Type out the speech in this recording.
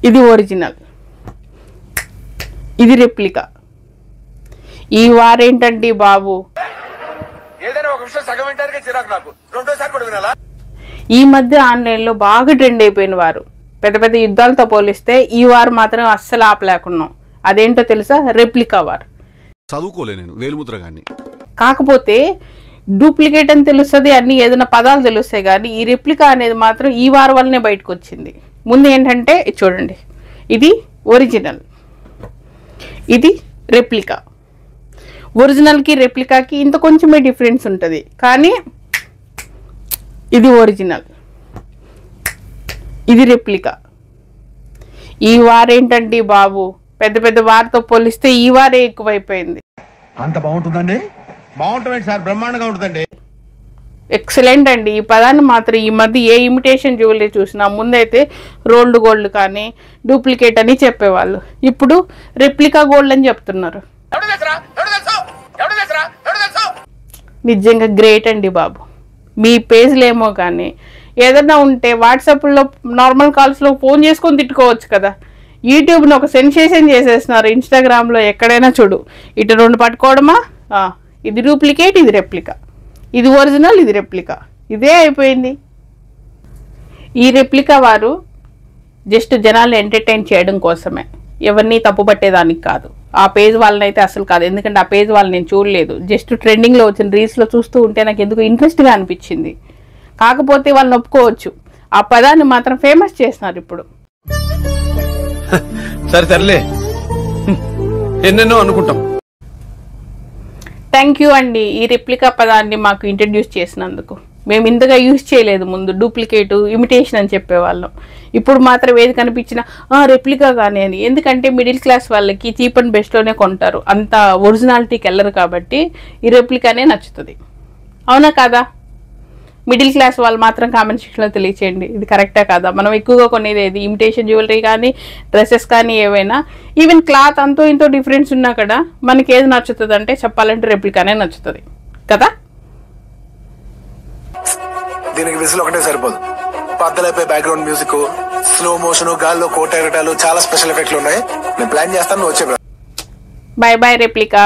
ఇది ఒరిజినల్, ఇది రెప్లికా. ఈ వారేంటండి బాబు, ఈ మధ్య ఆన్లైన్లో బాగా ట్రెండ్ అయిపోయిన వారు, పెద్ద పెద్ద యుద్ధాలతో పోలిస్తే ఈ వారు మాత్రం అస్సలు ఆపలేకున్నాం. అదేంటో తెలుసా? రెప్లికా వారు. చదువుకోలే నేను వేలుముద్రగాన్ని. కాకపోతే డూప్లికేట్ అని తెలుస్తుంది, అన్ని ఏదైనా పదాలు తెలుస్తాయి, కానీ ఈ రెప్లికా అనేది మాత్రం ఈ వారు వల్లనే బయటకు వచ్చింది. ముందు ఏంటంటే చూడండి, ఇది ఒరిజినల్, ఇది రెప్లికా. ఒరిజినల్కి రెప్లికాకి ఇంత కొంచెమే డిఫరెన్స్ ఉంటుంది, కానీ ఇది ఒరిజినల్, ఇది రెప్లికా. ఈ వారేంటండి బాబు, పెద్ద పెద్ద వారితో పోలిస్తే ఈ వారే ఎక్కువైపోయింది. అంత బాగుంటుందండి? బాగుంటుంది సార్, బ్రహ్మాండంగా ఉంటుందండి. ఎక్సలెంట్ అండి. ఈ పదాన్ని మాత్రం ఈ మధ్య ఏ ఇమిటేషన్ జ్యువెలరీ చూసినా ముందైతే రోల్డ్ గోల్డ్ కానీ డూప్లికేట్ అని చెప్పేవాళ్ళు, ఇప్పుడు రెప్లికా గోల్డ్ అని చెప్తున్నారు. నిజంగా గ్రేట్ అండి బాబు. మీ పేజ్లో ఏమో కానీ ఏదైనా ఉంటే వాట్సాప్లో నార్మల్ కాల్స్లో ఫోన్ చేసుకొని తిట్టుకోవచ్చు కదా. యూట్యూబ్ని ఒక సెన్సేషన్ చేసేస్తున్నారు. ఇన్స్టాగ్రామ్లో ఎక్కడైనా చూడు, ఇటు రెండు పట్టుకోవడమా, ఇది డూప్లికేట్, ఇది రెప్లికా, ఇది ఒరిజినల్, ఇది రెప్లికా, ఇదే అయిపోయింది. ఈ రెప్లికా వారు జస్ట్ జనాల్ని ఎంటర్టైన్ చేయడం కోసమే, ఎవరిని తప్పుపట్టేదానికి కాదు. ఆ పేజ్ వాళ్ళని అయితే అసలు కాదు, ఎందుకంటే ఆ పేజ్ వాళ్ళని నేను చూడలేదు. జస్ట్ ట్రెండింగ్లో వచ్చిన రీల్స్లో చూస్తూ ఉంటే నాకు ఎందుకు ఇంట్రెస్ట్గా అనిపించింది. కాకపోతే వాళ్ళని ఒప్పుకోవచ్చు, ఆ పదాన్ని మాత్రం ఫేమస్ చేస్తున్నారు ఇప్పుడు. సరే సర్లే, ఎన్నెన్నో అనుకుంటాం. థ్యాంక్ యూ అండి ఈ రెప్లికా పదాన్ని మాకు ఇంట్రడ్యూస్ చేసినందుకు. మేము ఇంతగా యూజ్ చేయలేదు ముందు, డూప్లికేటు ఇమిటేషన్ అని చెప్పేవాళ్ళం. ఇప్పుడు మాత్రం ఏది కనిపించినా రెప్లికా కానీ అని, ఎందుకంటే మిడిల్ క్లాస్ వాళ్ళకి చీప్ అండ్ బెస్ట్లోనే కొంటారు, అంత ఒరిజినాలిటీకి వెళ్ళరు. కాబట్టి ఈ రెప్లికానే నచ్చుతుంది. అవునా కాదా? మిడిల్ క్లాస్ వాళ్ళు మాత్రం కామెంట్ సెక్షన్లో తెలియచేయండి, ఇది కరెక్టా కాదా. మనం ఎక్కువగా కొనేది ఏది, ఇమిటేషన్ జ్యువెలరీ కానీ డ్రెస్సెస్ కానీ ఏవైనా, ఈవెన్ క్లాత్ అంతో ఇంతో డిఫరెన్స్ ఉన్నా కూడా మనకి ఏది నచ్చుతుంది అంటే చెప్పాలంటే రెప్లికానే నచ్చుతుంది కదా. దీనికి విజిల్ ఒకటే సరిపోదు, పద్దలైపోయి బ్యాక్గ్రౌండ్ మ్యూజిక్, స్లో మోషన్, గాల్లో కోట ఎగటాలు, చాలా స్పెషల్ ఎఫెక్ట్లు ఉన్నాయి. నేను ప్లాన్ చేస్తాను, వచ్చే. Bye bye replica.